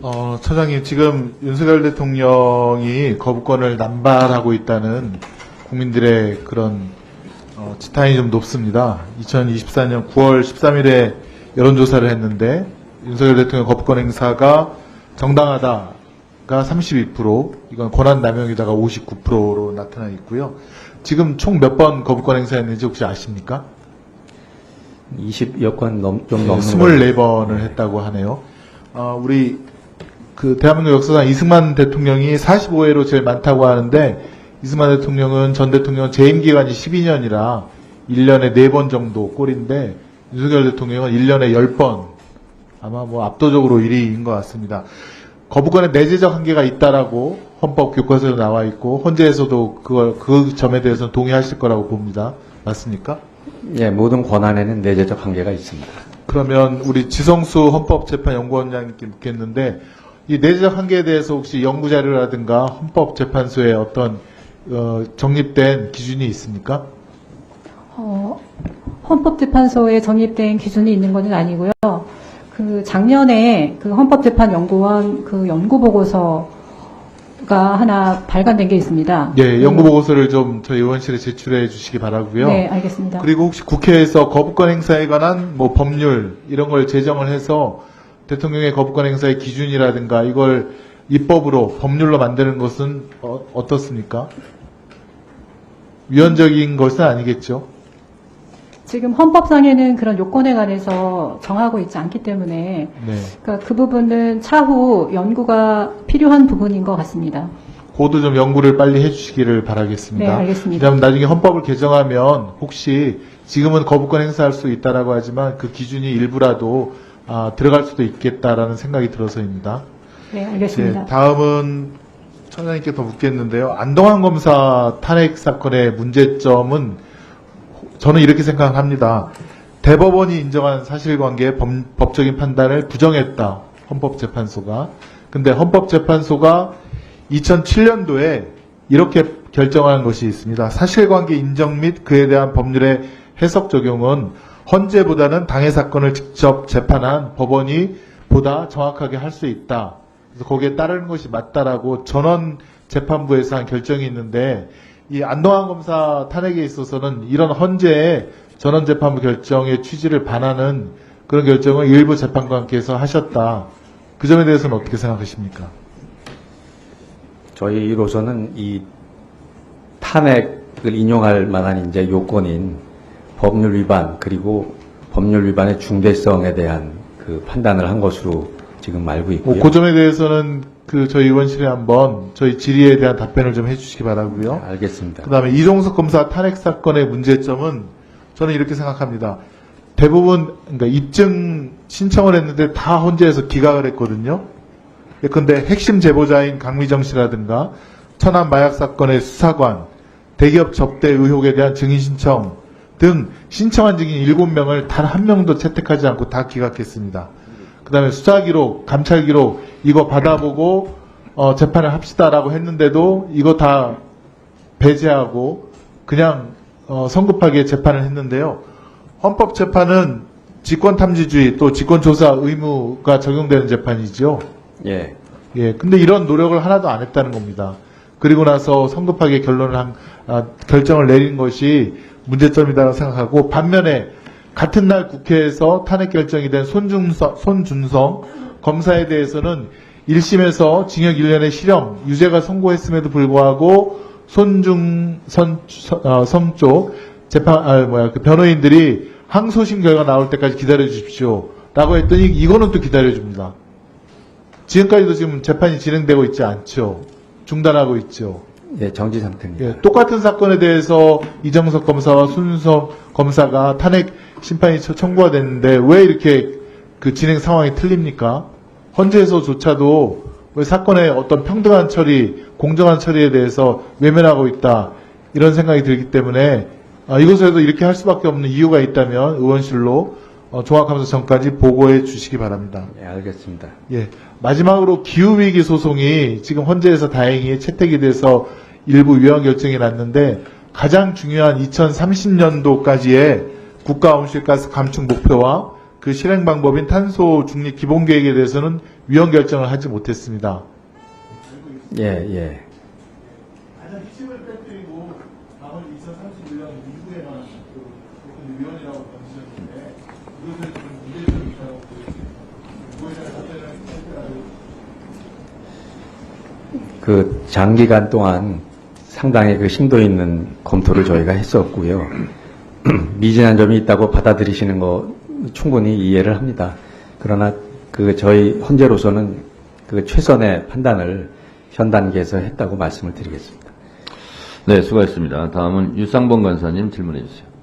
처장님, 지금 윤석열 대통령이 거부권을 남발하고 있다는 국민들의 그런 지탄이 좀 높습니다. 2024년 9월 13일에 여론조사를 했는데 윤석열 대통령 거부권 행사가 정당하다가 32%, 이건 권한 남용이다가 59%로 나타나 있고요. 지금 총 몇 번 거부권 행사했는지 혹시 아십니까? 20여 건 좀 넘는 24번을 했다고 하네요. 우리 대한민국 역사상 이승만 대통령이 45회로 제일 많다고 하는데, 이승만 대통령은 전 대통령 재임 기간이 12년이라 1년에 4번 정도 꼴인데, 윤석열 대통령은 1년에 10번, 아마 압도적으로 1위인 것 같습니다. 거부권에 내재적 한계가 있다라고 헌법 교과서에 나와 있고, 헌재에서도 그 점에 대해서는 동의하실 거라고 봅니다. 맞습니까? 예, 모든 권한에는 내재적 한계가 있습니다. 그러면 우리 지성수 헌법재판연구원장님께 묻겠는데, 이 내재적 한계에 대해서 혹시 연구자료라든가 헌법재판소에 어떤 정립된 기준이 있습니까? 헌법재판소에 정립된 기준이 있는 것은 아니고요. 작년에 헌법재판연구원 연구보고서가 하나 발간된 게 있습니다. 네, 연구보고서를 좀 저희 의원실에 제출해 주시기 바라고요. 네, 알겠습니다. 그리고 혹시 국회에서 거부권 행사에 관한 법률 이런 걸 제정을 해서 대통령의 거부권 행사의 기준이라든가 이걸 입법으로 법률로 만드는 것은 어떻습니까? 위헌적인 것은 아니겠죠? 지금 헌법상에는 그런 요건에 관해서 정하고 있지 않기 때문에 네. 그러니까 그 부분은 차후 연구가 필요한 부분인 것 같습니다. 그것도 좀 연구를 빨리 해주시기를 바라겠습니다. 네, 알겠습니다. 그다음 나중에 헌법을 개정하면 혹시 지금은 거부권 행사할 수 있다라고 하지만 그 기준이 일부라도 들어갈 수도 있겠다라는 생각이 들어서입니다. 네, 알겠습니다. 다음은 청장님께 더 묻겠는데요. 안동환 검사 탄핵 사건의 문제점은 저는 이렇게 생각합니다. 대법원이 인정한 사실관계의 법적인 판단을 부정했다. 헌법재판소가. 근데 헌법재판소가 2007년도에 이렇게 결정한 것이 있습니다. 사실관계 인정 및 그에 대한 법률의 해석 적용은 헌재보다는 당해 사건을 직접 재판한 법원이 보다 정확하게 할 수 있다. 그래서 거기에 따르는 것이 맞다라고 전원 재판부에서 한 결정이 있는데, 이 안동환 검사 탄핵에 있어서는 이런 헌재의 전원 재판부 결정의 취지를 반하는 그런 결정을 일부 재판관께서 하셨다. 그 점에 대해서는 어떻게 생각하십니까? 저희로서는 이 탄핵을 인용할 만한 이제 요건인 법률 위반 그리고 법률 위반의 중대성에 대한 그 판단을 한 것으로 지금 알고 있고요. 그 점에 대해서는 저희 의원실에 한번 저희 질의에 대한 답변을 좀 해주시기 바라고요. 네, 알겠습니다. 그다음에 이종석 검사 탄핵 사건의 문제점은 저는 이렇게 생각합니다. 대부분 그러니까 입증 신청을 했는데 다 헌재에서 기각을 했거든요. 근데 핵심 제보자인 강미정 씨라든가 천안 마약 사건의 수사관, 대기업 접대 의혹에 대한 증인 신청 등 신청한 증인 7명을 단 한 명도 채택하지 않고 다 기각했습니다. 그 다음에 수사 기록, 감찰 기록 이거 받아보고 재판을 합시다라고 했는데도 이거 다 배제하고 그냥 성급하게 재판을 했는데요. 헌법재판은 직권탐지주의 또 직권조사 의무가 적용되는 재판이죠. 예. 예, 근데 이런 노력을 하나도 안 했다는 겁니다. 그리고 나서 성급하게 결정을 내린 것이 문제점이라고 생각하고, 반면에 같은 날 국회에서 탄핵 결정이 된 손준성 검사에 대해서는 1심에서 징역 1년의 실형, 유죄가 선고했음에도 불구하고 손중성 쪽 변호인들이 항소심 결과 나올 때까지 기다려 주십시오 라고 했더니 이거는 또 기다려 줍니다. 지금까지도 지금 재판이 진행되고 있지 않죠. 중단하고 있죠. 예, 정지 상태입니다. 예, 똑같은 사건에 대해서 이정석 검사와 손준성 검사가 탄핵 심판이 청구가 됐는데 왜 이렇게 진행 상황이 틀립니까? 헌재에서조차도 왜 사건의 어떤 평등한 처리, 공정한 처리에 대해서 외면하고 있다. 이런 생각이 들기 때문에 이곳에서 이렇게 할 수밖에 없는 이유가 있다면 의원실로 종합감사 전까지 보고해 주시기 바랍니다. 예, 알겠습니다. 예, 마지막으로 기후위기 소송이 지금 헌재에서 다행히 채택이 돼서 일부 위헌 결정이 났는데, 가장 중요한 2030년도까지의 국가 온실가스 감축 목표와 그 실행 방법인 탄소 중립 기본 계획에 대해서는 위헌 결정을 하지 못했습니다. 예, 예. 가장 핵심을 빼뜨리고 나머지 2031년 이후에만 그 위헌이라고 던지셨는데 이것을 지금 문제점이 있다고 보여집니다. 이거에 대한 답변을 해주셔야 그 장기간 동안 상당히 그 심도 있는 검토를 저희가 했었고요. 미진한 점이 있다고 받아들이시는 거 충분히 이해를 합니다. 그러나 그 저희 헌재로서는 그 최선의 판단을 현 단계에서 했다고 말씀을 드리겠습니다. 네, 수고하셨습니다. 다음은 유상범 간사님 질문해 주세요.